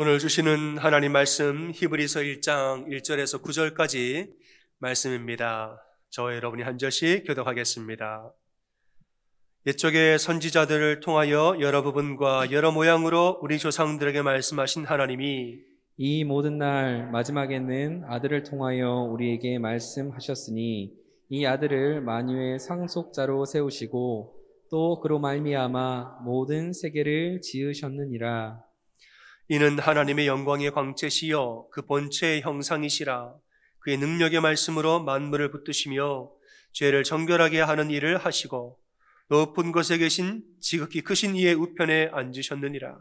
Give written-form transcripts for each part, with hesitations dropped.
오늘 주시는 하나님 말씀 히브리서 1장 1절에서 9절까지 말씀입니다. 저와 여러분이 한 절씩 교독하겠습니다. 옛적의 선지자들을 통하여 여러 부분과 여러 모양으로 우리 조상들에게 말씀하신 하나님이 이 모든 날 마지막에는 아들을 통하여 우리에게 말씀하셨으니 이 아들을 만유의 상속자로 세우시고 또 그로 말미암아 모든 세계를 지으셨느니라. 이는 하나님의 영광의 광채시여 그 본체의 형상이시라. 그의 능력의 말씀으로 만물을 붙드시며 죄를 정결하게 하는 일을 하시고 높은 곳에 계신 지극히 크신 이의 우편에 앉으셨느니라.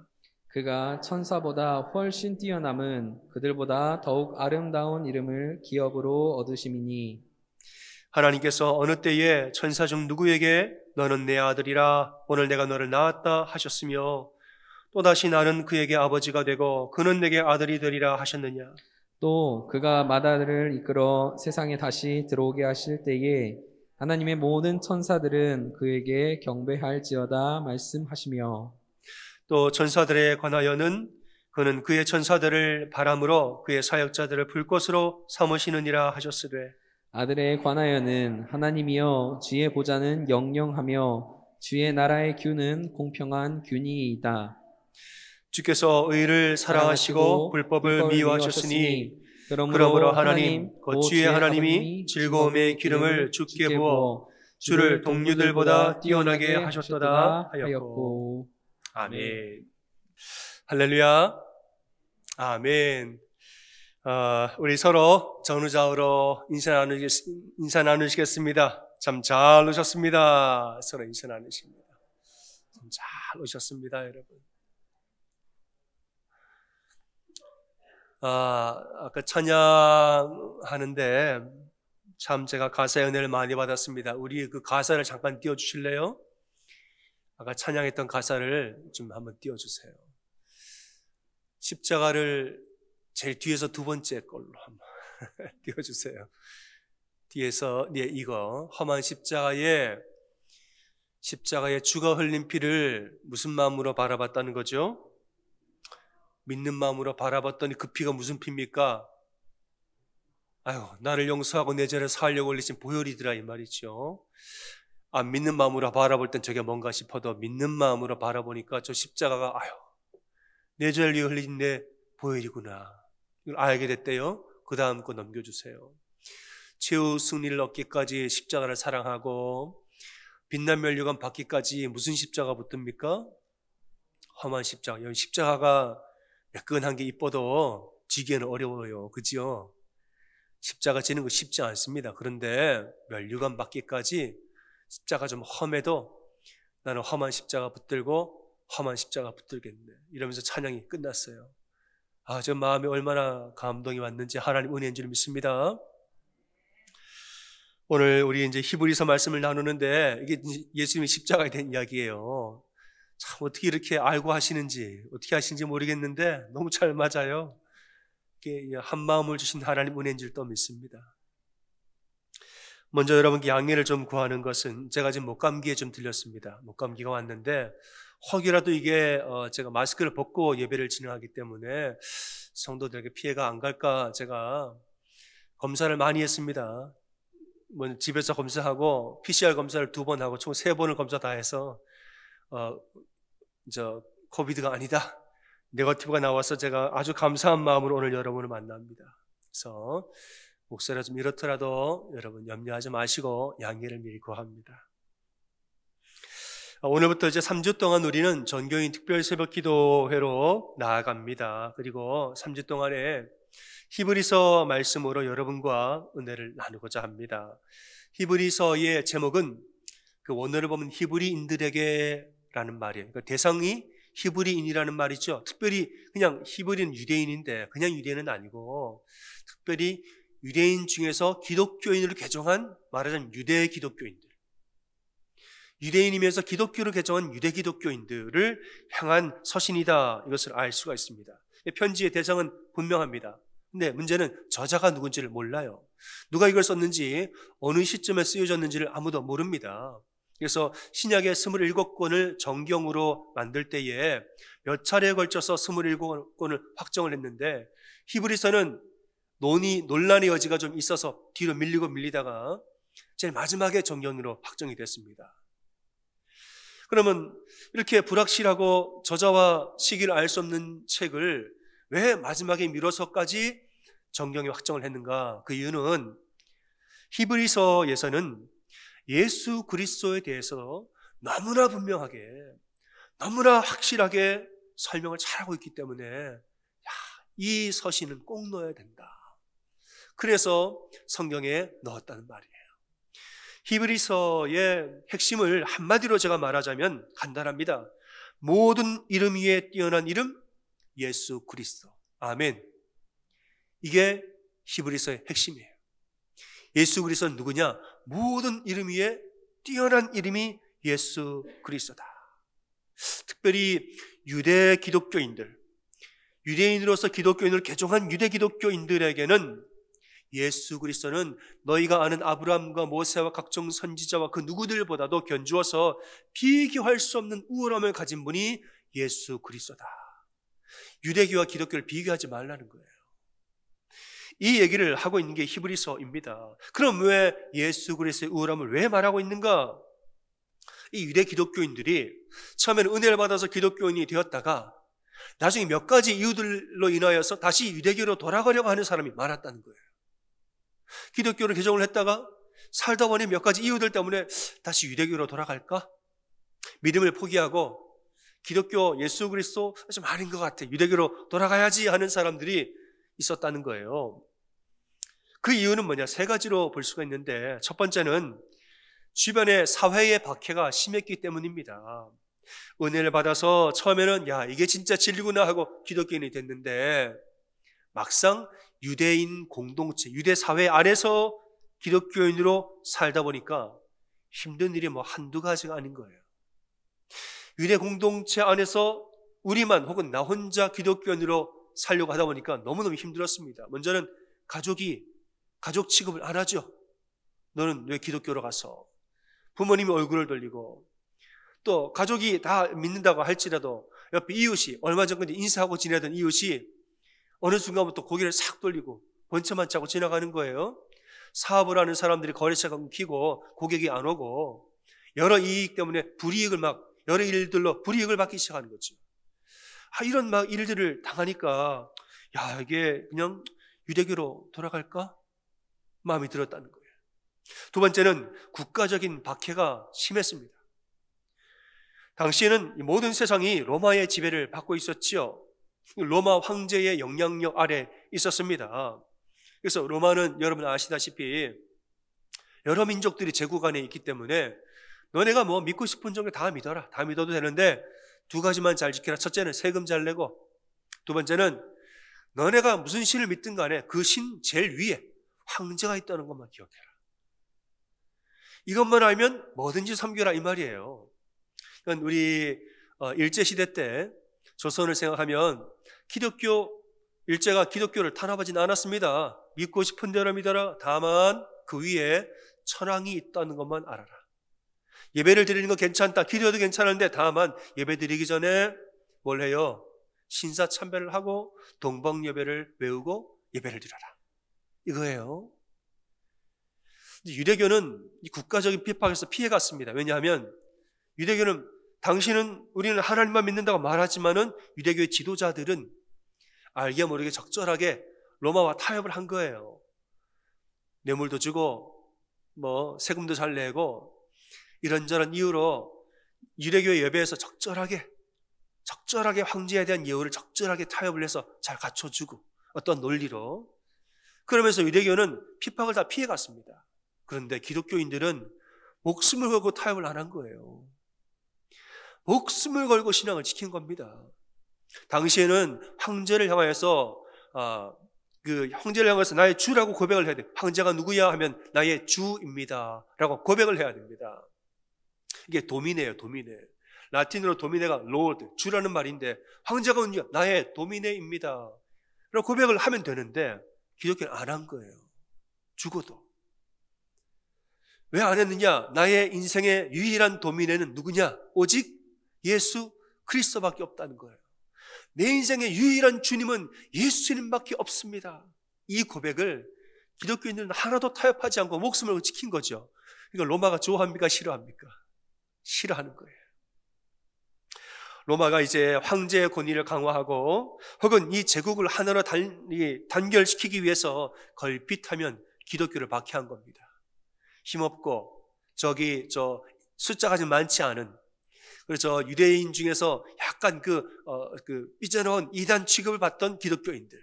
그가 천사보다 훨씬 뛰어남은 그들보다 더욱 아름다운 이름을 기업으로 얻으심이니 하나님께서 어느 때에 천사 중 누구에게 너는 내 아들이라 오늘 내가 너를 낳았다 하셨으며 또다시 나는 그에게 아버지가 되고 그는 내게 아들이 되리라 하셨느냐. 또 그가 맏아들을 이끌어 세상에 다시 들어오게 하실 때에 하나님의 모든 천사들은 그에게 경배할지어다 말씀하시며 또 천사들에 관하여는 그는 그의 천사들을 바람으로 그의 사역자들을 불꽃으로 삼으시느니라 하셨으되 아들에 관하여는 하나님이여 주의 보좌는 영영하며 주의 나라의 규는 공평한 균이이다. 주께서 의를 사랑하시고 불법을 미워하셨으니 그러므로 하나님 곧 주의 하나님이 즐거움의 기름을 주께 부어 주를 동류들보다 뛰어나게 하셨도다 하였고. 아멘. 할렐루야. 아멘. 우리 서로 전후좌우로 인사 나누시겠습니다. 참 잘 오셨습니다. 서로 인사 나누십니다. 참 잘 오셨습니다, 여러분. 아까 찬양하는데 참 제가 가사의 은혜를 많이 받았습니다. 우리 그 가사를 잠깐 띄워주실래요? 아까 찬양했던 가사를 좀 한번 띄워주세요. 십자가를 제일 뒤에서 두 번째 걸로 한번 띄워주세요. 뒤에서 이거 험한 십자가에 주가 흘린 피를 무슨 마음으로 바라봤다는 거죠? 믿는 마음으로 바라봤더니 그 피가 무슨 피입니까? 아유, 나를 용서하고 내 죄를 사하려고 올리신 보혈이더라 이 말이죠. 안 믿는 마음으로 바라볼 땐 저게 뭔가 싶어도 믿는 마음으로 바라보니까 저 십자가가 아유, 내 죄를 위해 흘린 내 보혈이구나. 이걸 알게 됐대요. 그 다음 거 넘겨주세요. 최후 승리를 얻기까지 십자가를 사랑하고 빛난 멸류관 받기까지 무슨 십자가 붙듭니까? 험한 십자가. 여기 십자가가 매끈한 게 이뻐도 지기에는 어려워요. 그지요? 십자가 지는 거 쉽지 않습니다. 그런데 멸류관 받기까지 십자가 좀 험해도 나는 험한 십자가 붙들고 험한 십자가 붙들겠네. 이러면서 찬양이 끝났어요. 저 마음에 얼마나 감동이 왔는지 하나님 은혜인 줄 믿습니다. 오늘 우리 이제 히브리서 말씀을 나누는데 이게 예수님의 십자가에 대한 이야기예요. 참 어떻게 이렇게 알고 하시는지 어떻게 하시는지 모르겠는데 너무 잘 맞아요. 이게 한 마음을 주신 하나님 은혜인 줄 또 믿습니다. 먼저 여러분께 양해를 좀 구하는 것은 제가 지금 목감기에 좀 들렸습니다. 목감기가 왔는데 혹이라도 이게 제가 마스크를 벗고 예배를 진행하기 때문에 성도들에게 피해가 안 갈까 제가 검사를 많이 했습니다. 집에서 검사하고 PCR 검사를 2번 하고 총 3번을 검사 다 해서 코비드가 아니다. 네거티브가 나와서 제가 아주 감사한 마음으로 오늘 여러분을 만납니다. 그래서 목소리가 좀 이렇더라도 여러분 염려하지 마시고 양해를 미리 구합니다. 오늘부터 이제 3주 동안 우리는 전교인 특별 새벽 기도회로 나아갑니다. 그리고 3주 동안에 히브리서 말씀으로 여러분과 은혜를 나누고자 합니다. 히브리서의 제목은 그 원어를 보면 히브리인들에게라는 말이에요. 그러니까 대상이 히브리인이라는 말이죠. 특별히 그냥 히브리는 유대인인데 그냥 유대인은 아니고 특별히 유대인 중에서 기독교인으로 개종한 말하자면 유대 기독교인들, 유대인이면서 기독교를 개종한 유대 기독교인들을 향한 서신이다. 이것을 알 수가 있습니다. 편지의 대상은 분명합니다. 근데 문제는 저자가 누군지를 몰라요. 누가 이걸 썼는지 어느 시점에 쓰여졌는지를 아무도 모릅니다. 그래서 신약의 27권을 정경으로 만들 때에 몇 차례에 걸쳐서 27권을 확정을 했는데 히브리서는 논란의 여지가 좀 있어서 뒤로 밀리다가 제일 마지막에 정경으로 확정이 됐습니다. 그러면 이렇게 불확실하고 저자와 시기를 알 수 없는 책을 왜 마지막에 미뤄서까지 정경에 확정을 했는가? 그 이유는 히브리서에서는 예수 그리스도에 대해서 너무나 분명하게, 너무나 확실하게 설명을 잘하고 있기 때문에 이 서신은 꼭 넣어야 된다. 그래서 성경에 넣었다는 말이에요. 히브리서의 핵심을 한마디로 제가 말하자면 간단합니다. 모든 이름 위에 뛰어난 이름, 예수 그리스도. 아멘. 이게 히브리서의 핵심이에요. 예수 그리스도는 누구냐? 모든 이름 위에 뛰어난 이름이 예수 그리스도다. 특별히 유대 기독교인들, 유대인으로서 기독교인을 개종한 유대 기독교인들에게는 예수 그리스도는 너희가 아는 아브라함과 모세와 각종 선지자와 그 누구들보다도 견주어서 비교할 수 없는 우월함을 가진 분이 예수 그리스도다. 유대교와 기독교를 비교하지 말라는 거예요. 이 얘기를 하고 있는 게 히브리서입니다. 그럼 왜 예수 그리스도의 우월함을 왜 말하고 있는가? 이 유대 기독교인들이 처음에는 은혜를 받아서 기독교인이 되었다가 나중에 몇 가지 이유들로 인하여서 다시 유대교로 돌아가려고 하는 사람이 많았다는 거예요. 기독교로 개종을 했다가 살다 보니 몇 가지 이유들 때문에 다시 유대교로 돌아갈까? 믿음을 포기하고 기독교 예수 그리스도 좀 아닌 것 같아, 유대교로 돌아가야지 하는 사람들이 있었다는 거예요. 그 이유는 뭐냐? 세 가지로 볼 수가 있는데, 첫 번째는 주변의 사회의 박해가 심했기 때문입니다. 은혜를 받아서 처음에는 이게 진짜 진리구나 하고 기독교인이 됐는데 막상 유대인 공동체, 유대 사회 안에서 기독교인으로 살다 보니까 힘든 일이 한두 가지가 아닌 거예요. 유대 공동체 안에서 우리만 혹은 나 혼자 기독교인으로 살려고 하다 보니까 너무너무 힘들었습니다. 먼저는 가족 취급을 안 하죠. 너는 왜 기독교로 가서? 부모님이 얼굴을 돌리고, 또 가족이 다 믿는다고 할지라도 옆에 이웃이, 얼마 전까지 인사하고 지내던 이웃이 어느 순간부터 고개를 싹 돌리고 번쩍만 차고 지나가는 거예요. 사업을 하는 사람들이 거래처가 끊기고 고객이 안 오고 여러 이익 때문에 여러 일들로 불이익을 받기 시작하는 거죠. 이런 일들을 당하니까 이게 그냥 유대교로 돌아갈까? 마음이 들었다는 거예요. 두 번째는 국가적인 박해가 심했습니다. 당시에는 모든 세상이 로마의 지배를 받고 있었지요. 로마 황제의 영향력 아래 있었습니다. 그래서 로마는 여러분 아시다시피 여러 민족들이 제국 안에 있기 때문에 너네가 믿고 싶은 종교 다 믿어라. 다 믿어도 되는데 두 가지만 잘 지켜라. 첫째는 세금 잘 내고, 두 번째는 너네가 무슨 신을 믿든 간에 그 신 제일 위에 황제가 있다는 것만 기억해라. 이것만 알면 뭐든지 섬겨라 이 말이에요. 그러니까 우리 일제시대 때 조선을 생각하면 일제가 기독교를 탄압하지는 않았습니다. 믿고 싶은 대로 믿어라. 다만 그 위에 천황이 있다는 것만 알아라. 예배를 드리는 거 괜찮다. 기도해도 괜찮은데 다만 예배 드리기 전에 뭘 해요? 신사참배를 하고 동방예배를 외우고 예배를 드려라. 이거예요. 유대교는 이 국가적인 핍박에서 피해갔습니다. 왜냐하면 유대교는 우리는 하나님만 믿는다고 말하지만은 유대교의 지도자들은 알게 모르게 적절하게 로마와 타협을 한 거예요. 뇌물도 주고 세금도 잘 내고 이런저런 이유로 유대교의 예배에서 적절하게 황제에 대한 예우를 적절하게 타협을 해서 잘 갖춰주고 어떤 논리로, 그러면서 유대교는 핍박을 다 피해갔습니다. 그런데 기독교인들은 목숨을 걸고 타협을 안 한 거예요. 목숨을 걸고 신앙을 지킨 겁니다. 당시에는 황제를 향하여서 나의 주라고 고백을 해야 돼요. 황제가 누구야 하면 나의 주입니다 라고 고백을 해야 됩니다. 이게 도미네예요. 도미네. 라틴어로 도미네가 로드, 주라는 말인데 황제가 누구야? 나의 도미네입니다 라고 고백을 하면 되는데 기독교는 안 한 거예요. 죽어도. 왜 안 했느냐? 나의 인생의 유일한 도민에는 누구냐? 오직 예수 그리스도밖에 없다는 거예요. 내 인생의 유일한 주님은 예수님밖에 없습니다. 이 고백을 기독교인들은 하나도 타협하지 않고 목숨을 지킨 거죠. 이걸 로마가 좋아합니까? 싫어합니까? 싫어하는 거예요. 로마가 이제 황제의 권위를 강화하고 혹은 이 제국을 하나로 단결시키기 위해서 걸핏하면 기독교를 박해한 겁니다. 힘없고 숫자가 좀 많지 않은, 그래서 유대인 중에서 약간 삐져나온 이단 취급을 받던 기독교인들,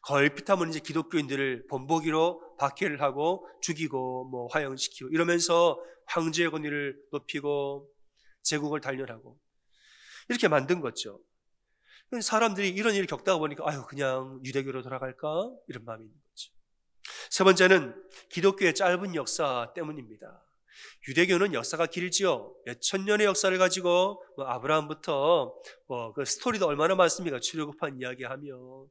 걸핏하면 이제 기독교인들을 본보기로 박해를 하고 죽이고 화형시키고 이러면서 황제의 권위를 높이고 제국을 단련하고 이렇게 만든 거죠. 사람들이 이런 일을 겪다가 보니까 그냥 유대교로 돌아갈까? 이런 마음이 있는 거죠. 세 번째는 기독교의 짧은 역사 때문입니다. 유대교는 역사가 길지요. 몇천 년의 역사를 가지고 아브라함부터 그 스토리도 얼마나 많습니까? 출애굽한 이야기하며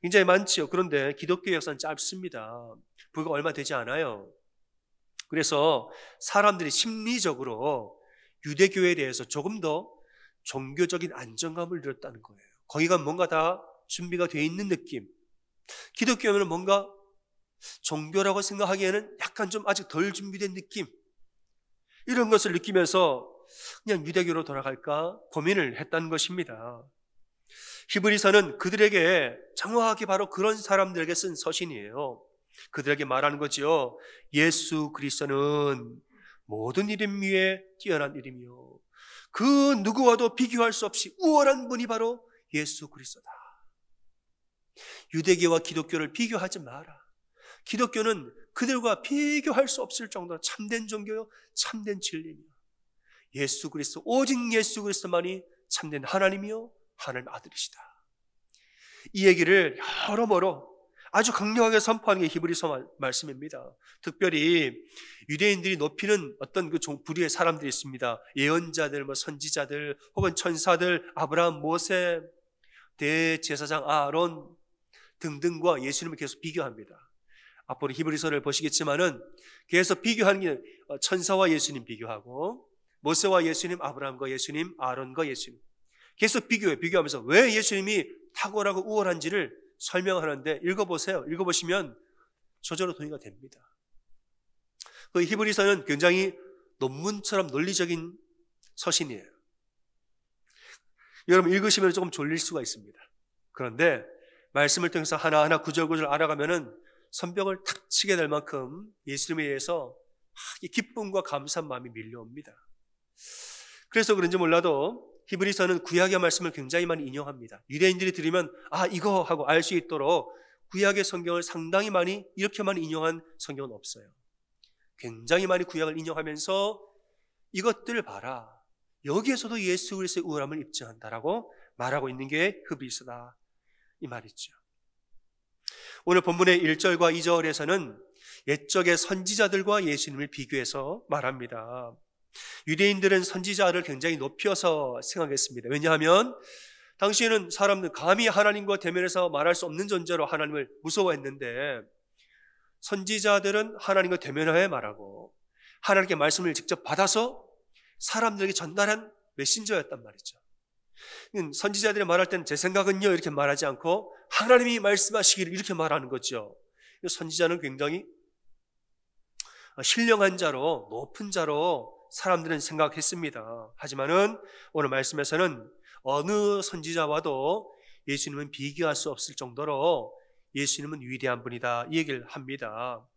굉장히 많지요. 그런데 기독교의 역사는 짧습니다. 불과 얼마 되지 않아요. 그래서 사람들이 심리적으로 유대교에 대해서 조금 더 종교적인 안정감을 누렸다는 거예요. 거기가 뭔가 다 준비가 되어 있는 느낌. 기독교는 뭔가 종교라고 생각하기에는 약간 좀 아직 덜 준비된 느낌, 이런 것을 느끼면서 그냥 유대교로 돌아갈까 고민을 했다는 것입니다. 히브리서는 그들에게 정확하게 바로 그런 사람들에게 쓴 서신이에요. 그들에게 말하는 거죠. 예수 그리스도는 모든 이름 위에 뛰어난 이름이요, 그 누구와도 비교할 수 없이 우월한 분이 바로 예수 그리스도다. 유대교와 기독교를 비교하지 마라. 기독교는 그들과 비교할 수 없을 정도로 참된 종교요, 참된 진리며 예수 그리스도, 오직 예수 그리스도만이 참된 하나님이요 하나님 아들이시다. 이 얘기를 여러모로 아주 강력하게 선포하는 게 히브리서 말씀입니다. 특별히 유대인들이 높이는 어떤 그 부류의 사람들이 있습니다. 예언자들, 선지자들, 혹은 천사들, 아브라함, 모세, 대제사장 아론 등등과 예수님을 계속 비교합니다. 앞으로 히브리서를 보시겠지만은 계속 비교하는 게 천사와 예수님 비교하고, 모세와 예수님, 아브라함과 예수님, 아론과 예수님 계속 비교하면서 왜 예수님이 탁월하고 우월한지를 설명하는데, 읽어보세요. 읽어보시면 저절로 동의가 됩니다. 그 히브리서는 굉장히 논문처럼 논리적인 서신이에요. 여러분 읽으시면 조금 졸릴 수가 있습니다. 그런데 말씀을 통해서 하나하나 구절구절 알아가면은 손뼉을 탁 치게 될 만큼 예수님에 대해서 기쁨과 감사한 마음이 밀려옵니다. 그래서 그런지 몰라도 히브리서는 구약의 말씀을 굉장히 많이 인용합니다. 유대인들이 들으면 이거 하고 알 수 있도록 구약의 성경을 상당히 많이, 이렇게 많이 인용한 성경은 없어요. 굉장히 많이 구약을 인용하면서 이것들 봐라, 여기에서도 예수 그리스도의 우월함을 입증한다라고 말하고 있는 게 히브리서다, 이 말이죠. 오늘 본문의 1절과 2절에서는 옛적의 선지자들과 예수님을 비교해서 말합니다. 유대인들은 선지자를 굉장히 높여서 생각했습니다. 왜냐하면 당시에는 사람들 감히 하나님과 대면해서 말할 수 없는 존재로 하나님을 무서워했는데, 선지자들은 하나님과 대면하여 말하고 하나님께 말씀을 직접 받아서 사람들에게 전달한 메신저였단 말이죠. 선지자들이 말할 때는 제 생각은요 이렇게 말하지 않고 하나님이 말씀하시기를 이렇게 말하는 거죠. 선지자는 굉장히 신령한 자로, 높은 자로 사람들은 생각했습니다. 하지만은 오늘 말씀에서는 어느 선지자와도 예수님은 비교할 수 없을 정도로 예수님은 위대한 분이다, 이 얘기를 합니다.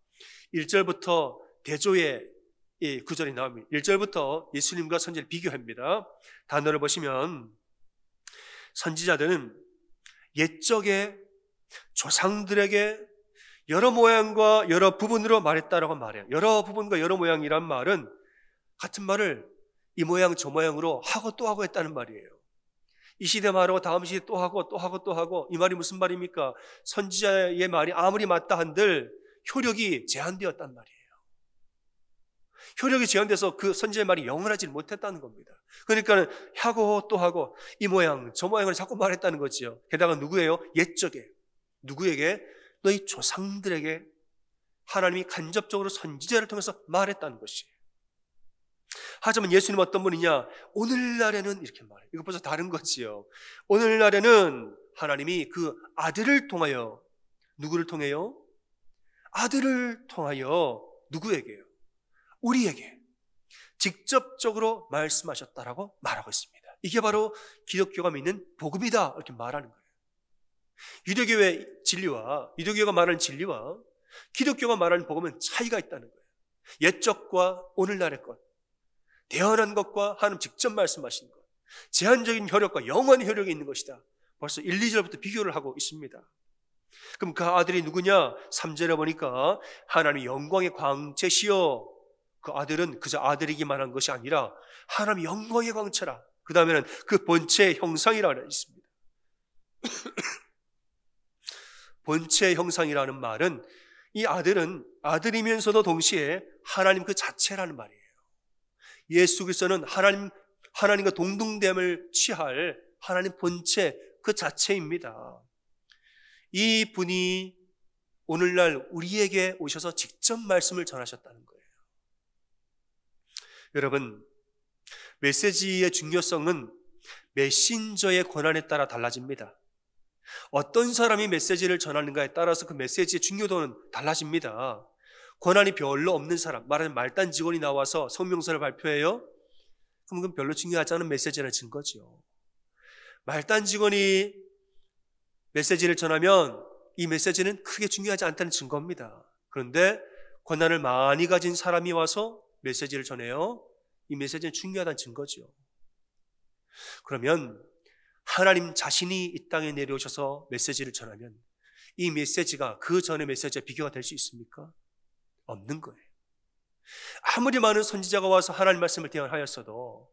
1절부터 대조의 구절이 나옵니다. 1절부터 예수님과 선지자를 비교합니다. 단어를 보시면 선지자들은 옛적의 조상들에게 여러 모양과 여러 부분으로 말했다라고 말해요. 여러 부분과 여러 모양이란 말은 같은 말을 이 모양 저 모양으로 하고 또 하고 했다는 말이에요. 이 시대 말하고 다음 시대 또 하고 또 하고 또 하고, 이 말이 무슨 말입니까? 선지자의 말이 아무리 맞다 한들 효력이 제한되었단 말이에요. 효력이 제한돼서 그 선지자의 말이 영원하지 못했다는 겁니다. 그러니까 하고 또 하고 이 모양 저 모양을 자꾸 말했다는 거지요. 게다가 누구예요? 옛적에 누구에게? 너희 조상들에게 하나님이 간접적으로 선지자를 통해서 말했다는 것이에요. 하지만 예수님 어떤 분이냐? 오늘날에는 이렇게 말해요. 이거 벌써 다른 거지요. 오늘날에는 하나님이 그 아들을 통하여, 누구를 통해요? 아들을 통하여 누구에게요? 우리에게 직접적으로 말씀하셨다라고 말하고 있습니다. 이게 바로 기독교가 믿는 복음이다, 이렇게 말하는 거예요. 유대교의 진리와, 유대교가 말하는 진리와 기독교가 말하는 복음은 차이가 있다는 거예요. 옛적과 오늘날의 것, 대언한 것과 하나님 직접 말씀하신 것, 제한적인 효력과 영원한 효력이 있는 것이다. 벌써 1, 2절부터 비교를 하고 있습니다. 그럼 그 아들이 누구냐? 3절에 보니까 하나님의 영광의 광채시여. 그 아들은 그저 아들이기만 한 것이 아니라 하나님의 영광의 광채라. 그 다음에는 그 본체의 형상이라고 있습니다. 본체의 형상이라는 말은 이 아들은 아들이면서도 동시에 하나님 그 자체라는 말이에요. 예수 그리스도는 하나님과 동등됨을 취할 하나님 본체 그 자체입니다. 이 분이 오늘날 우리에게 오셔서 직접 말씀을 전하셨다는 거예요. 여러분, 메시지의 중요성은 메신저의 권한에 따라 달라집니다. 어떤 사람이 메시지를 전하는가에 따라서 그 메시지의 중요도는 달라집니다. 권한이 별로 없는 사람, 말하자면 말단 직원이 나와서 성명서를 발표해요? 그럼 그건 별로 중요하지 않은 메시지라는 증거죠. 말단 직원이 메시지를 전하면 이 메시지는 크게 중요하지 않다는 증거입니다. 그런데 권한을 많이 가진 사람이 와서 메시지를 전해요. 이 메시지는 중요하다는 증거죠. 그러면 하나님 자신이 이 땅에 내려오셔서 메시지를 전하면 이 메시지가 그 전의 메시지와 비교가 될 수 있습니까? 없는 거예요. 아무리 많은 선지자가 와서 하나님 말씀을 대언하였어도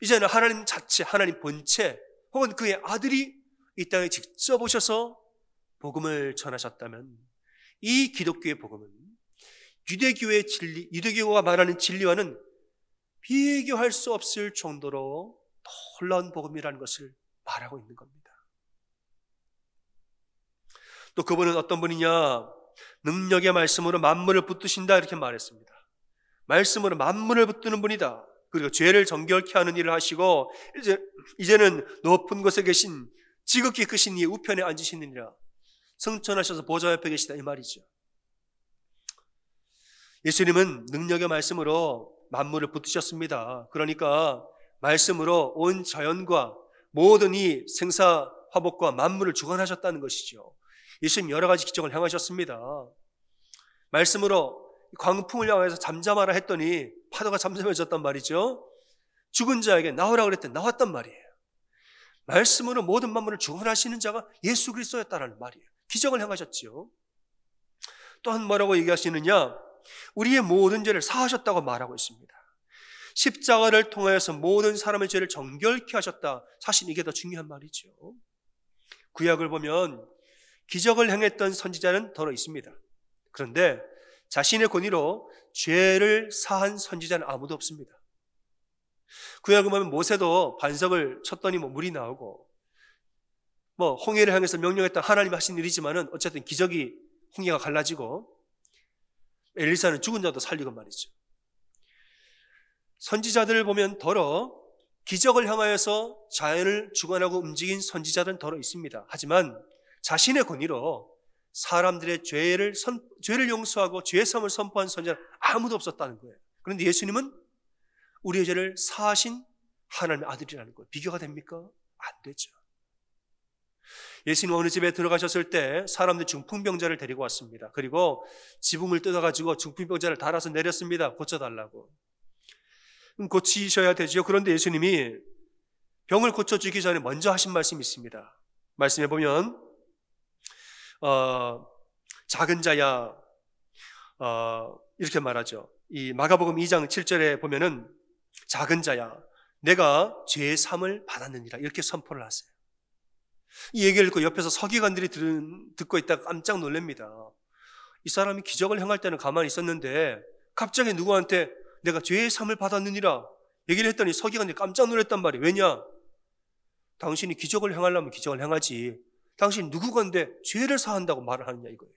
이제는 하나님 자체, 하나님 본체 혹은 그의 아들이 이 땅에 직접 오셔서 복음을 전하셨다면 이 기독교의 복음은 유대교의 진리, 유대교가 말하는 진리와는 비교할 수 없을 정도로 놀라운 복음이라는 것을 말하고 있는 겁니다. 또 그분은 어떤 분이냐? 능력의 말씀으로 만물을 붙드신다, 이렇게 말했습니다. 말씀으로 만물을 붙드는 분이다. 그리고 죄를 정결케 하는 일을 하시고 이제는 높은 곳에 계신 지극히 크신 이의 우편에 앉으시느니라. 승천하셔서 보좌 옆에 계시다, 이 말이죠. 예수님은 능력의 말씀으로 만물을 붙드셨습니다. 그러니까 말씀으로 온 자연과 모든 이 생사화복과 만물을 주관하셨다는 것이죠. 예수님 여러 가지 기적을 행하셨습니다. 말씀으로 광풍을 향해서 잠잠하라 했더니 파도가 잠잠해졌단 말이죠. 죽은 자에게 나오라 그랬더니 나왔단 말이에요. 말씀으로 모든 만물을 주관하시는 자가 예수 그리스도였다는 말이에요. 기적을 행하셨죠. 또한 뭐라고 얘기하시느냐? 우리의 모든 죄를 사하셨다고 말하고 있습니다. 십자가를 통하여서 모든 사람의 죄를 정결케 하셨다. 사실 이게 더 중요한 말이죠. 구약을 보면 기적을 행했던 선지자는 더러 있습니다. 그런데 자신의 권위로 죄를 사한 선지자는 아무도 없습니다. 구약을 보면 모세도 반석을 쳤더니 물이 나오고 홍해를 향해서 명령했던 하나님이 하신 일이지만은 어쨌든 기적이 홍해가 갈라지고 엘리사는 죽은 자도 살리고 말이죠. 선지자들을 보면 더러 기적을 향하여서 자연을 주관하고 움직인 선지자들은 더러 있습니다. 하지만 자신의 권위로 사람들의 죄를 용서하고 죄사함을 선포한 선지자는 아무도 없었다는 거예요. 그런데 예수님은 우리의 죄를 사하신 하나님의 아들이라는 거예요. 비교가 됩니까? 안 되죠. 예수님 어느 집에 들어가셨을 때 사람들 중풍병자를 데리고 왔습니다. 그리고 지붕을 뜯어가지고 중풍병자를 달아서 내렸습니다. 고쳐달라고. 고치셔야 되죠. 그런데 예수님이 병을 고쳐주기 전에 먼저 하신 말씀이 있습니다. 말씀해 보면 작은 자야 이렇게 말하죠. 이 마가복음 2장 7절에 보면은 작은 자야 내가 죄의 사함을 받았느니라 이렇게 선포를 하세요. 이 얘기를 듣고 옆에서 서기관들이 듣고 있다가 깜짝 놀랍니다. 이 사람이 기적을 행할 때는 가만히 있었는데 갑자기 누구한테 내가 죄의 사함을 받았느니라 얘기를 했더니 서기관들이 깜짝 놀랐단 말이에요. 왜냐? 당신이 기적을 행하려면 기적을 행하지 당신 누구건데 죄를 사한다고 말을 하느냐 이거예요.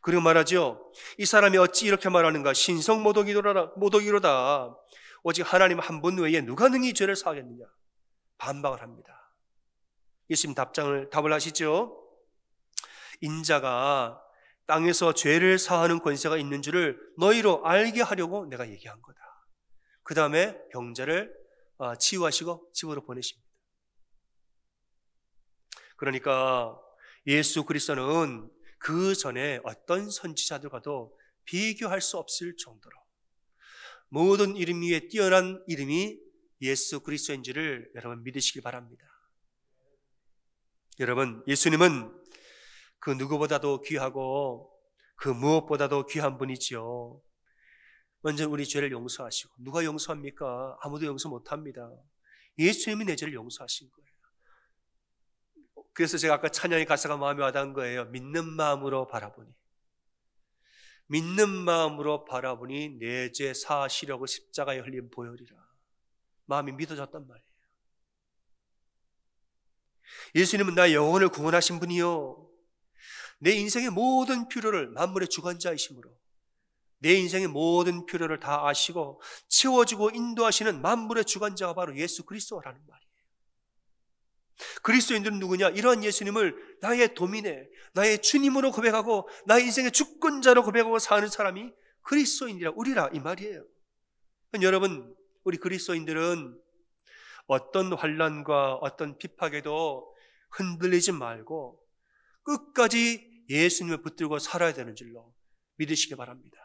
그리고 말하죠. 이 사람이 어찌 이렇게 말하는가? 신성모독이로다. 오직 하나님 한 분 외에 누가 능히 죄를 사하겠느냐? 반박을 합니다. 예수님 답을 하시죠. 인자가 땅에서 죄를 사하는 권세가 있는 줄을 너희로 알게 하려고 내가 얘기한 거다. 그 다음에 병자를 치유하시고 집으로 보내십니다. 그러니까 예수 그리스도는 그 전에 어떤 선지자들과도 비교할 수 없을 정도로 모든 이름 위에 뛰어난 이름이 예수 그리스도인지를 여러분 믿으시기 바랍니다. 여러분, 예수님은 그 누구보다도 귀하고 그 무엇보다도 귀한 분이지요. 먼저 우리 죄를 용서하시고, 누가 용서합니까? 아무도 용서 못합니다. 예수님이 내 죄를 용서하신 거예요. 그래서 제가 아까 찬양의 가사가 마음에 와닿은 거예요. 믿는 마음으로 바라보니, 믿는 마음으로 바라보니 내 죄 사하시려고 십자가에 흘린 보혈이라. 마음이 믿어졌단 말이에요. 예수님은 나의 영혼을 구원하신 분이요, 내 인생의 모든 필요를, 만물의 주관자이심으로 내 인생의 모든 필요를 다 아시고 채워주고 인도하시는 만물의 주관자가 바로 예수 그리스도라는 말이에요. 그리스도인들은 누구냐? 이러한 예수님을 나의 도민에, 나의 주님으로 고백하고 나의 인생의 주권자로 고백하고 사는 사람이 그리스도인이라, 우리라, 이 말이에요. 여러분, 우리 그리스도인들은 어떤 환난과 어떤 핍박에도 흔들리지 말고 끝까지 예수님을 붙들고 살아야 되는 줄로 믿으시기 바랍니다.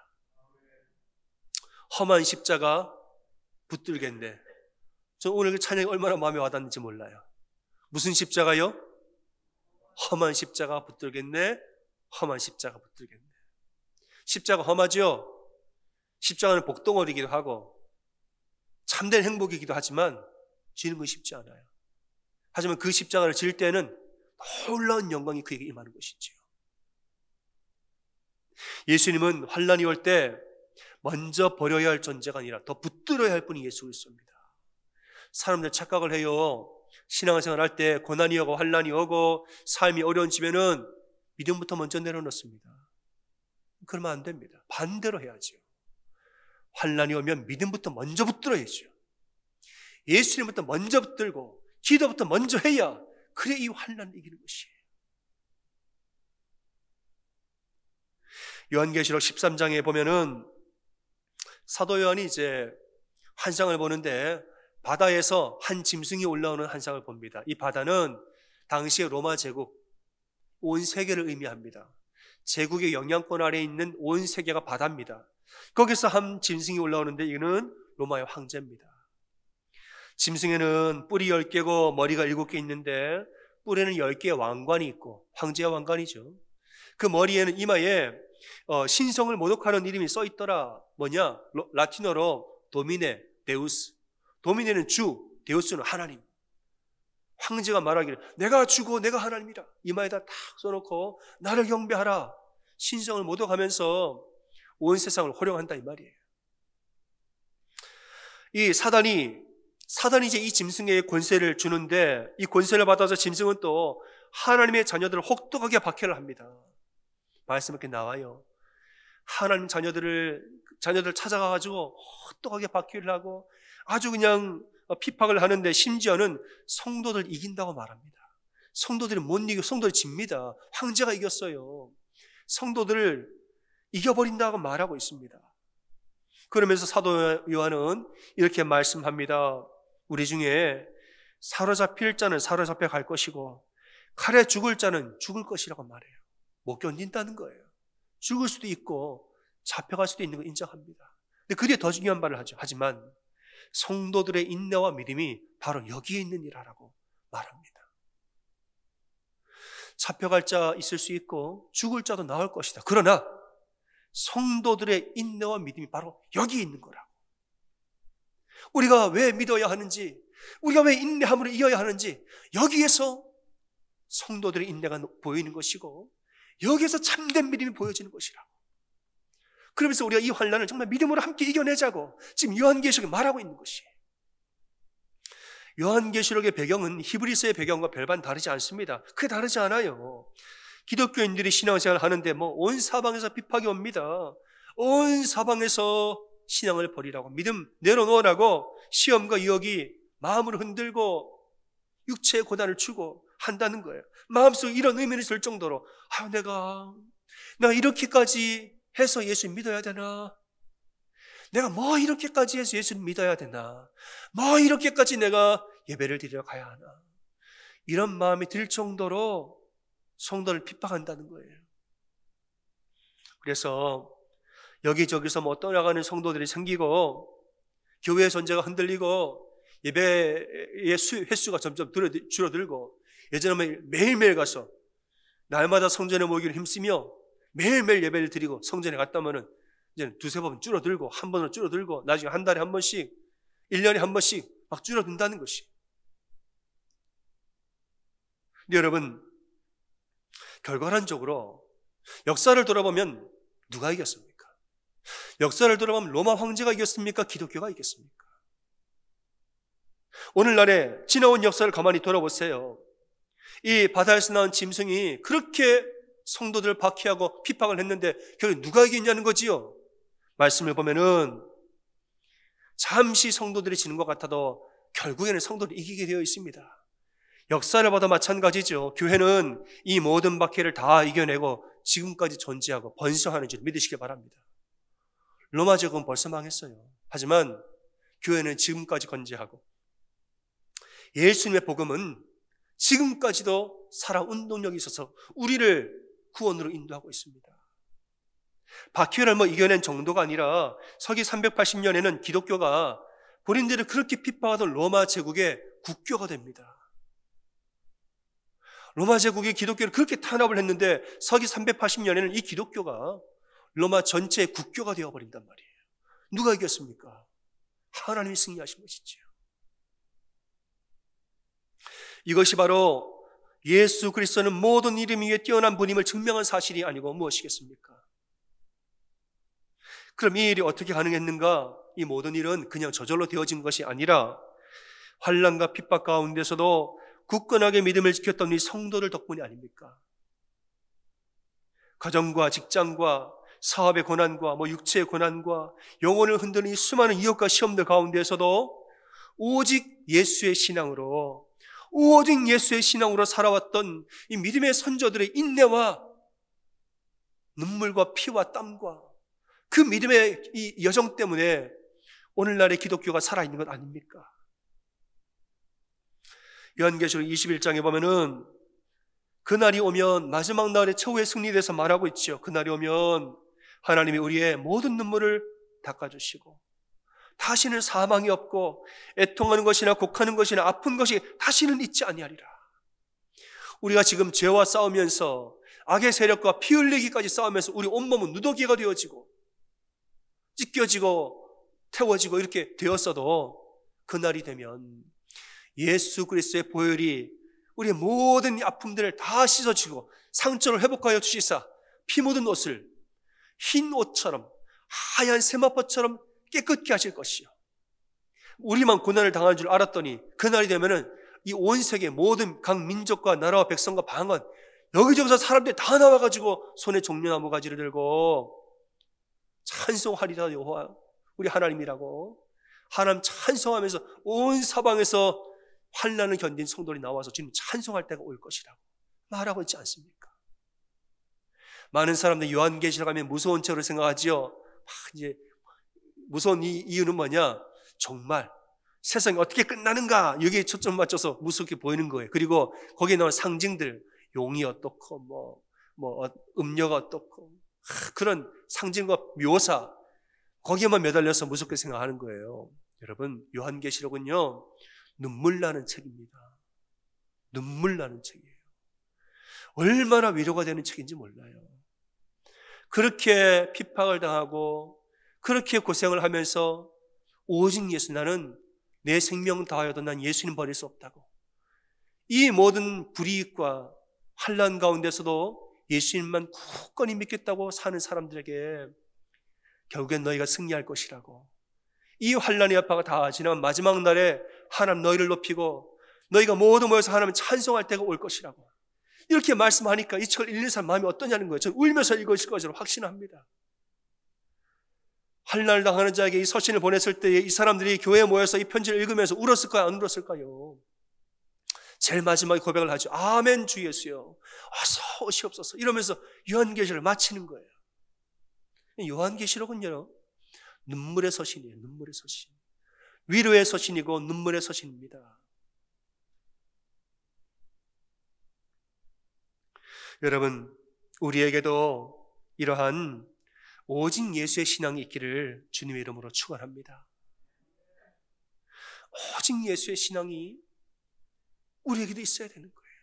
험한 십자가 붙들겠네. 저 오늘 그 찬양이 얼마나 마음에 와닿는지 몰라요. 무슨 십자가요? 험한 십자가 붙들겠네. 험한 십자가 붙들겠네. 십자가 험하죠? 십자가는 복덩어리이기도 하고 참된 행복이기도 하지만 지는 건 쉽지 않아요. 하지만 그 십자가를 질 때는 놀라운 영광이 그에게 임하는 것이지요. 예수님은 환난이 올 때 먼저 버려야 할 존재가 아니라 더 붙들어야 할 분이 예수 그리스도입니다. 사람들 착각을 해요. 신앙생활 할 때 고난이 오고 환난이 오고 삶이 어려워지면은 믿음부터 먼저 내려놓습니다. 그러면 안 됩니다. 반대로 해야죠. 환난이 오면 믿음부터 먼저 붙들어야죠. 예수님부터 먼저 붙들고 기도부터 먼저 해야, 그래 이 환난을 이기는 것이에요. 요한계시록 13장에 보면은 사도 요한이 이제 환상을 보는데 바다에서 한 짐승이 올라오는 환상을 봅니다. 이 바다는 당시의 로마 제국, 온 세계를 의미합니다. 제국의 영향권 아래에 있는 온 세계가 바다입니다. 거기서 한 짐승이 올라오는데 이거는 로마의 황제입니다. 짐승에는 뿔이 10개고 머리가 7개 있는데 뿔에는 10개의 왕관이 있고, 황제의 왕관이죠. 그 머리에는, 이마에 신성을 모독하는 이름이 써 있더라. 뭐냐? 라틴어로 도미네, 데우스. 도미네는 주, 데우스는 하나님. 황제가 말하기를 내가 주고 내가 하나님이라. 이마에다 탁 써놓고 나를 경배하라. 신성을 모독하면서 온 세상을 호령한다, 이 말이에요. 이 사단이 이제 이 짐승에게 권세를 주는데, 이 권세를 받아서 짐승은 또 하나님의 자녀들을 혹독하게 박해를 합니다. 말씀 이렇게 나와요. 하나님 자녀들 찾아가가지고 혹독하게 박해를 하고 아주 그냥 핍박을 하는데, 심지어는 성도들 이긴다고 말합니다. 성도들이 못 이기고 성도들이 집니다. 황제가 이겼어요. 성도들을 이겨버린다고 말하고 있습니다. 그러면서 사도 요한은 이렇게 말씀합니다. 우리 중에 사로잡힐 자는 사로잡혀 갈 것이고 칼에 죽을 자는 죽을 것이라고 말해요. 못 견딘다는 거예요. 죽을 수도 있고 잡혀갈 수도 있는 걸 인정합니다. 근데 그게 더 중요한 말을 하죠. 하지만 성도들의 인내와 믿음이 바로 여기에 있는 일이라고 말합니다. 잡혀갈 자 있을 수 있고 죽을 자도 나올 것이다. 그러나 성도들의 인내와 믿음이 바로 여기에 있는 거라고. 우리가 왜 믿어야 하는지, 우리가 왜 인내함으로 이어야 하는지, 여기에서 성도들의 인내가 보이는 것이고 여기에서 참된 믿음이 보여지는 것이라고. 그러면서 우리가 이 환난을 정말 믿음으로 함께 이겨내자고 지금 요한계시록에 말하고 있는 것이에요. 요한계시록의 배경은 히브리서의 배경과 별반 다르지 않습니다. 그게 다르지 않아요. 기독교인들이 신앙생활 하는데 온 사방에서 비판이 옵니다. 온 사방에서 신앙을 버리라고, 믿음 내려놓으라고 시험과 유혹이 마음을 흔들고 육체의 고난을 주고 한다는 거예요. 마음속에 이런 의미를 줄 정도로 내가 이렇게까지 해서 예수 믿어야 되나? 내가 이렇게까지 해서 예수 믿어야 되나? 이렇게까지 내가 예배를 드리러 가야 하나? 이런 마음이 들 정도로 성도를 핍박한다는 거예요. 그래서 여기저기서 떠나가는 성도들이 생기고 교회의 존재가 흔들리고 예배의 횟수가 점점 줄어들고, 예전에 매일매일 가서 날마다 성전에 모이기를 힘쓰며 매일매일 예배를 드리고 성전에 갔다면은 이제는 두세 번 줄어들고 한 번으로 줄어들고 나중에 한 달에 한 번씩 1년에 한 번씩 막 줄어든다는 것이. 근데 여러분, 결과론적으로 역사를 돌아보면 누가 이겼습니까? 역사를 돌아보면 로마 황제가 이겼습니까? 기독교가 이겼습니까? 오늘날에 지나온 역사를 가만히 돌아보세요. 이 바다에서 나온 짐승이 그렇게 성도들을 박해하고 핍박을 했는데 결국 누가 이겼냐는 거지요. 말씀을 보면은 잠시 성도들이 지는 것 같아도 결국에는 성도들이 이기게 되어 있습니다. 역사를 봐도 마찬가지죠. 교회는 이 모든 박해를 다 이겨내고 지금까지 존재하고 번성하는 줄 믿으시기 바랍니다. 로마 제국은 벌써 망했어요. 하지만 교회는 지금까지 건재하고 예수님의 복음은 지금까지도 살아 운동력이 있어서 우리를 구원으로 인도하고 있습니다. 박해를 이겨낸 정도가 아니라 서기 380년에는 기독교가 본인들을 그렇게 핍박하던 로마 제국의 국교가 됩니다. 로마 제국이 기독교를 그렇게 탄압을 했는데 서기 380년에는 이 기독교가 로마 전체의 국교가 되어버린단 말이에요. 누가 이겼습니까? 하나님이 승리하신 것이죠. 이것이 바로 예수 그리스도는 모든 이름 위에 뛰어난 분임을 증명한 사실이 아니고 무엇이겠습니까? 그럼 이 일이 어떻게 가능했는가? 이 모든 일은 그냥 저절로 되어진 것이 아니라 환난과 핍박 가운데서도 굳건하게 믿음을 지켰던 이 성도들 덕분이 아닙니까? 가정과 직장과 사업의 고난과 육체의 고난과 영혼을 흔드는 이 수많은 유혹과 시험들 가운데서도 오직 예수의 신앙으로 살아왔던 이 믿음의 선조들의 인내와 눈물과 피와 땀과 그 믿음의 이 여정 때문에 오늘날의 기독교가 살아있는 것 아닙니까? 요한계시록 21장에 보면은 그날이 오면, 마지막 날의 최후의 승리에 대해서 말하고 있죠. 그날이 오면 하나님이 우리의 모든 눈물을 닦아주시고 다시는 사망이 없고 애통하는 것이나 곡하는 것이나 아픈 것이 다시는 있지 아니하리라. 우리가 지금 죄와 싸우면서 악의 세력과 피 흘리기까지 싸우면서 우리 온몸은 누더기가 되어지고 찢겨지고 태워지고 이렇게 되었어도 그날이 되면 예수 그리스도의 보혈이 우리의 모든 아픔들을 다 씻어주고 상처를 회복하여 주시사 피 묻은 옷을 흰 옷처럼 하얀 세마포처럼 깨끗게 하실 것이요, 우리만 고난을 당하는 줄 알았더니 그날이 되면은 이 온 세계 모든 각 민족과 나라와 백성과 방언 여기저기서 사람들이 다 나와가지고 손에 종려나무 가지를 들고 찬송하리라 여호와 우리 하나님이라고 하나님 찬송하면서 온 사방에서 환난을 견딘 성도들이 나와서 지금 찬송할 때가 올 것이라고 말하고 있지 않습니까? 많은 사람들이 요한계시록 하면 무서운 책으로 생각하지요. 이제 무서운 이유는 뭐냐? 정말 세상이 어떻게 끝나는가 여기에 초점 맞춰서 무섭게 보이는 거예요. 그리고 거기에 나오는 상징들, 용이 어떻고 음료가 어떻고 그런 상징과 묘사 거기에만 매달려서 무섭게 생각하는 거예요. 여러분, 요한계시록은요 눈물 나는 책입니다. 눈물 나는 책이에요. 얼마나 위로가 되는 책인지 몰라요. 그렇게 핍박을 당하고 그렇게 고생을 하면서 오직 예수, 나는 내 생명 다하여도 난 예수님 버릴 수 없다고, 이 모든 불이익과 환난 가운데서도 예수님만 굳건히 믿겠다고 사는 사람들에게 결국엔 너희가 승리할 것이라고, 이 환난의 여파가 다 지나면 마지막 날에 하나님 너희를 높이고 너희가 모두 모여서 하나님 찬송할 때가 올 것이라고, 이렇게 말씀하니까 이 책을 읽는 사람 마음이 어떠냐는 거예요. 저는 울면서 읽었을 것으로 확신합니다. 환난을 당하는 자에게 이 서신을 보냈을 때 이 사람들이 교회에 모여서 이 편지를 읽으면서 울었을까요? 안 울었을까요? 제일 마지막에 고백을 하죠. 아멘 주 예수여 어서 오시옵소서 이러면서 요한계시를 마치는 거예요. 요한계시록은요 눈물의 서신이에요. 눈물의 서신. 위로의 서신이고 눈물의 서신입니다. 여러분, 우리에게도 이러한 오직 예수의 신앙이 있기를 주님의 이름으로 축원합니다. 오직 예수의 신앙이 우리에게도 있어야 되는 거예요.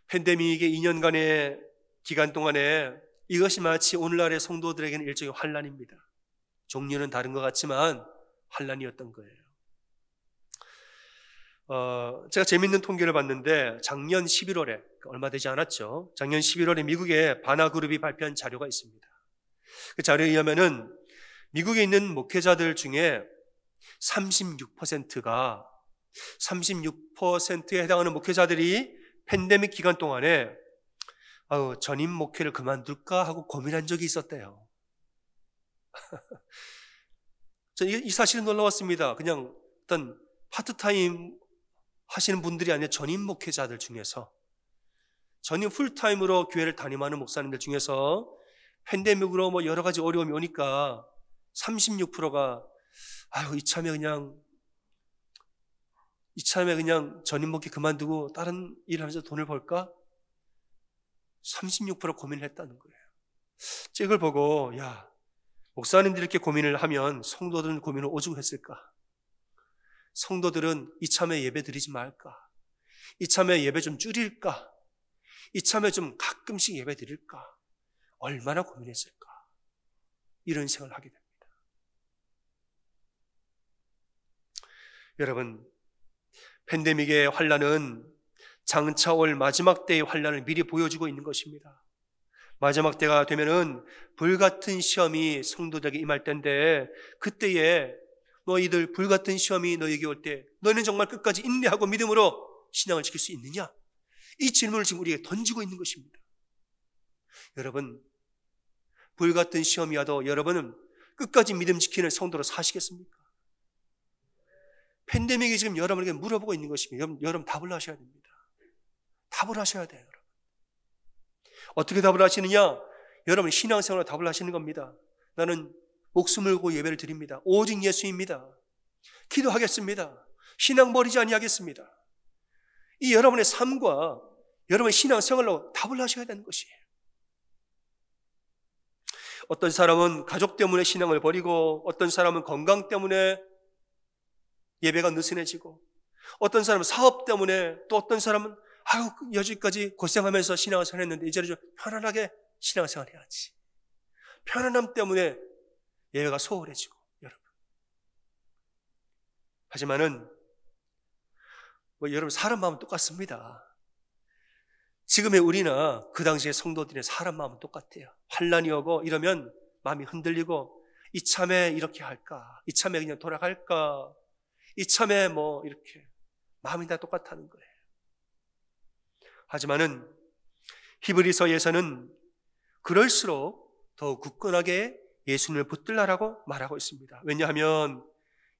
팬데믹의 2년간의 기간 동안에 이것이 마치 오늘날의 성도들에게는 일종의 환난입니다. 종류는 다른 것 같지만 환난이었던 거예요. 제가 재밌는 통계를 봤는데 작년 11월에 얼마 되지 않았죠. 작년 11월에 미국의 바나그룹이 발표한 자료가 있습니다. 그 자료에 의하면은 미국에 있는 목회자들 중에 36%에 해당하는 목회자들이 팬데믹 기간 동안에 전임 목회를 그만둘까 하고 고민한 적이 있었대요. 저는 이 사실은 놀라웠습니다. 그냥 어떤 파트타임 하시는 분들이 아니라 전임 목회자들 중에서, 전임 풀타임으로 교회를 담임하는 목사님들 중에서 팬데믹으로 뭐 여러 가지 어려움이 오니까 36%가 이참에 그냥 전임 목회 그만두고 다른 일 하면서 돈을 벌까? 36% 고민을 했다는 거예요. 이걸 보고 목사님들이 이렇게 고민을 하면 성도들은 고민을 오죽 했을까? 성도들은 이참에 예배 드리지 말까? 이참에 예배 좀 줄일까? 이참에 좀 가끔씩 예배 드릴까? 얼마나 고민했을까? 이런 생각을 하게 됩니다. 여러분, 팬데믹의 환난은 장차 올 마지막 때의 환난을 미리 보여주고 있는 것입니다. 마지막 때가 되면은 불같은 시험이 성도들에게 임할 때인데, 그때에 너희들 불같은 시험이 너희에게 올 때 너희는 정말 끝까지 인내하고 믿음으로 신앙을 지킬 수 있느냐? 이 질문을 지금 우리에게 던지고 있는 것입니다. 여러분, 불같은 시험이 와도 여러분은 끝까지 믿음 지키는 성도로 사시겠습니까? 팬데믹이 지금 여러분에게 물어보고 있는 것입니다. 여러분 답을 하셔야 됩니다. 답을 하셔야 돼요. 여러분. 어떻게 답을 하시느냐? 여러분 신앙생활로 답을 하시는 겁니다. 나는 목숨을 걸고 예배를 드립니다. 오직 예수입니다. 기도하겠습니다. 신앙 버리지 아니하겠습니다. 이 여러분의 삶과 여러분의 신앙생활로 답을 하셔야 되는 것이에요. 어떤 사람은 가족 때문에 신앙을 버리고, 어떤 사람은 건강 때문에 예배가 느슨해지고, 어떤 사람은 사업 때문에, 또 어떤 사람은 여기까지 고생하면서 신앙생활을 했는데 이제는 좀 편안하게 신앙생활을 해야지. 편안함 때문에 예배가 소홀해지고, 여러분. 하지만은 여러분 사람 마음은 똑같습니다. 지금의 우리나 그 당시의 성도들의 사람 마음은 똑같아요. 환난이 오고 이러면 마음이 흔들리고, 이참에 이렇게 할까? 이참에 그냥 돌아갈까? 이참에 이렇게 마음이 다 똑같다는 거예요. 하지만은 히브리서에서는 그럴수록 더욱 굳건하게 예수님을 붙들라라고 말하고 있습니다. 왜냐하면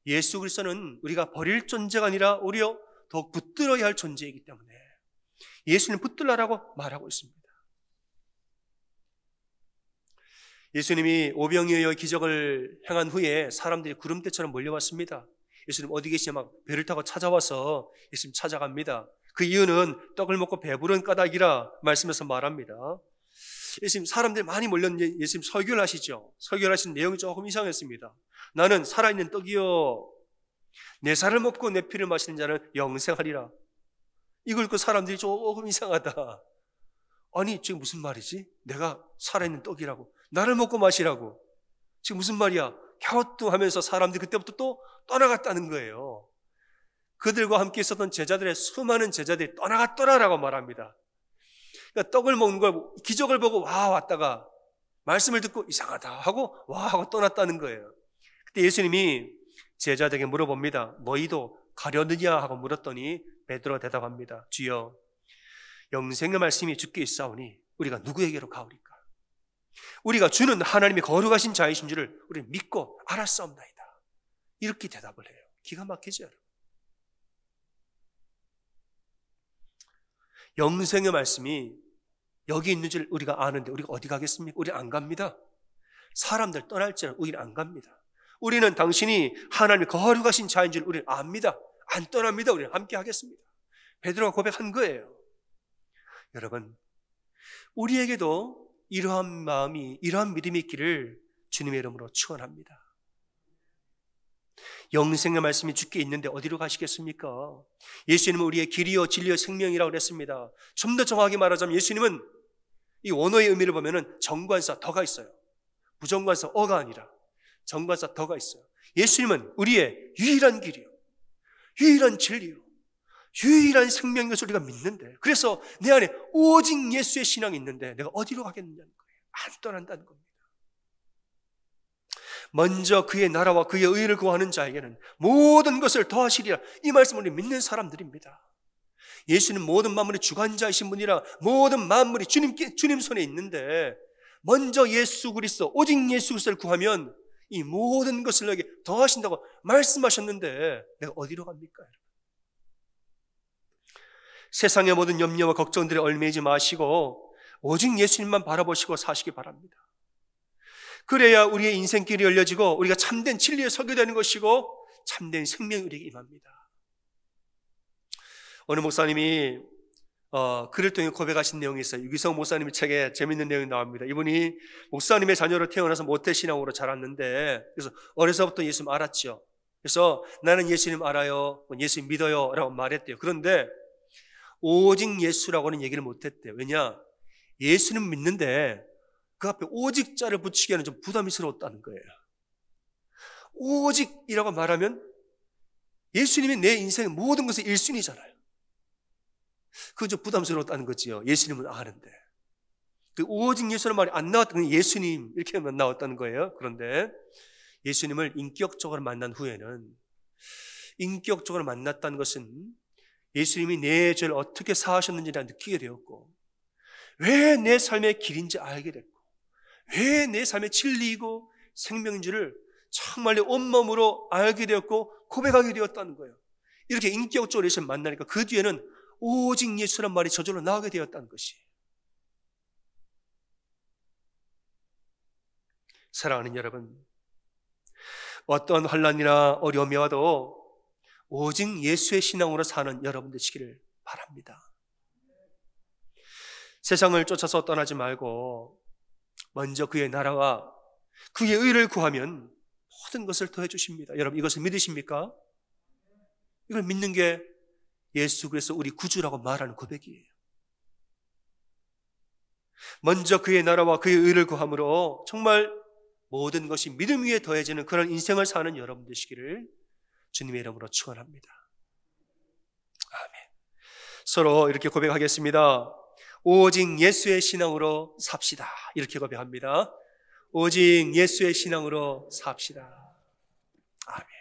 예수 그리스도는 우리가 버릴 존재가 아니라 오히려 더욱 붙들어야 할 존재이기 때문에 예수님 붙들라라고 말하고 있습니다. 예수님이 오병이어의 기적을 행한 후에 사람들이 구름대처럼 몰려왔습니다. 예수님 어디 계시냐 막 배를 타고 찾아와서 예수님 찾아갑니다. 그 이유는 떡을 먹고 배부른 까닭이라 말씀에서 말합니다. 예수님 사람들이 많이 몰렸는데 예수님 설교를 하시죠. 설교를 하신 내용이 조금 이상했습니다. 나는 살아있는 떡이요 내 살을 먹고 내 피를 마시는 자는 영생하리라. 이걸 그 사람들이 조금 이상하다. 아니 지금 무슨 말이지? 내가 살아있는 떡이라고, 나를 먹고 마시라고, 지금 무슨 말이야? 갸우뚱하면서 사람들이 그때부터 또 떠나갔다는 거예요. 그들과 함께 있었던 제자들의 수많은 제자들이 떠나갔더라라고 말합니다. 그러니까 떡을 먹는 걸, 기적을 보고 와 왔다가 말씀을 듣고 이상하다 하고 와 하고 떠났다는 거예요. 그때 예수님이 제자들에게 물어봅니다. 너희도 가려느냐 하고 물었더니 베드로가 대답합니다. 주여, 영생의 말씀이 주께 있사오니 우리가 누구에게로 가오리까? 우리가 주는 하나님의 거룩하신 자이신 줄을 우리는 믿고 알았사옵나이다. 이렇게 대답을 해요. 기가 막히죠, 여러분. 영생의 말씀이 여기 있는 줄 우리가 아는데 우리가 어디 가겠습니까? 우리 안 갑니다. 사람들 떠날지라도 우리는 안 갑니다. 우리는 당신이 하나님의 거룩하신 자인 줄 우리는 압니다. 안 떠납니다. 우리는 함께 하겠습니다. 베드로가 고백한 거예요. 여러분, 우리에게도 이러한 마음이, 이러한 믿음이 있기를 주님의 이름으로 축원합니다. 영생의 말씀이 주께 있는데 어디로 가시겠습니까? 예수님은 우리의 길이요 진리요 생명이라고 그랬습니다. 좀 더 정확하게 말하자면 예수님은 이 원어의 의미를 보면은 정관사 더가 있어요. 부정관사 어가 아니라 정관사 더가 있어요. 예수님은 우리의 유일한 길이요, 유일한 진리요, 유일한 생명인 것을 우리가 믿는데, 그래서 내 안에 오직 예수의 신앙이 있는데 내가 어디로 가겠느냐는 거예요. 안 떠난다는 겁니다. 먼저 그의 나라와 그의 의를 구하는 자에게는 모든 것을 더하시리라. 이 말씀을 우리 믿는 사람들입니다. 예수는 모든 만물의 주관자이신 분이라 모든 만물이 주님 손에 있는데, 먼저 예수 그리스도, 오직 예수 그리스도를 구하면 이 모든 것을 너에게 더하신다고 말씀하셨는데 내가 어디로 갑니까? 세상의 모든 염려와 걱정들에 얽매이지 마시고 오직 예수님만 바라보시고 사시기 바랍니다. 그래야 우리의 인생길이 열려지고 우리가 참된 진리에 서게 되는 것이고 참된 생명이 우리에게 임합니다. 어느 목사님이 글을 통해 고백하신 내용이 있어요. 유기성 목사님 책에 재밌는 내용이 나옵니다. 이분이 목사님의 자녀로 태어나서 모태신앙으로 자랐는데, 그래서 어려서부터 예수님 알았죠. 그래서 나는 예수님 알아요, 예수님 믿어요 라고 말했대요. 그런데 오직 예수라고는 얘기를 못했대요. 왜냐? 예수는 믿는데 그 앞에 오직자를 붙이기에는 좀 부담스러웠다는 거예요. 오직이라고 말하면 예수님이 내 인생의 모든 것의 1순위잖아요. 그건 좀 부담스러웠다는 거지요. 예수님은 아는데. 그 오직 예수라는 말이 안 나왔던 건 예수님 이렇게만 나왔다는 거예요. 그런데 예수님을 인격적으로 만난 후에는, 인격적으로 만났다는 것은 예수님이 내 죄를 어떻게 사하셨는지 느끼게 되었고, 왜 내 삶의 길인지 알게 됐고, 왜 내 삶의 진리이고 생명인지를 정말 온몸으로 알게 되었고 고백하게 되었다는 거예요. 이렇게 인격적으로 예수를 만나니까 그 뒤에는 오직 예수란 말이 저절로 나오게 되었다는 것이. 사랑하는 여러분, 어떤 환난이나 어려움이 와도 오직 예수의 신앙으로 사는 여러분 되시기를 바랍니다. 세상을 쫓아서 떠나지 말고 먼저 그의 나라와 그의 의를 구하면 모든 것을 더해 주십니다. 여러분, 이것을 믿으십니까? 이걸 믿는 게 예수 그리스도 우리 구주라고 말하는 고백이에요. 먼저 그의 나라와 그의 의를 구함으로 정말 모든 것이 믿음 위에 더해지는 그런 인생을 사는 여러분 되시기를 주님의 이름으로 축원합니다. 아멘. 서로 이렇게 고백하겠습니다. 오직 예수의 신앙으로 삽시다. 이렇게 고백합니다. 오직 예수의 신앙으로 삽시다. 아멘.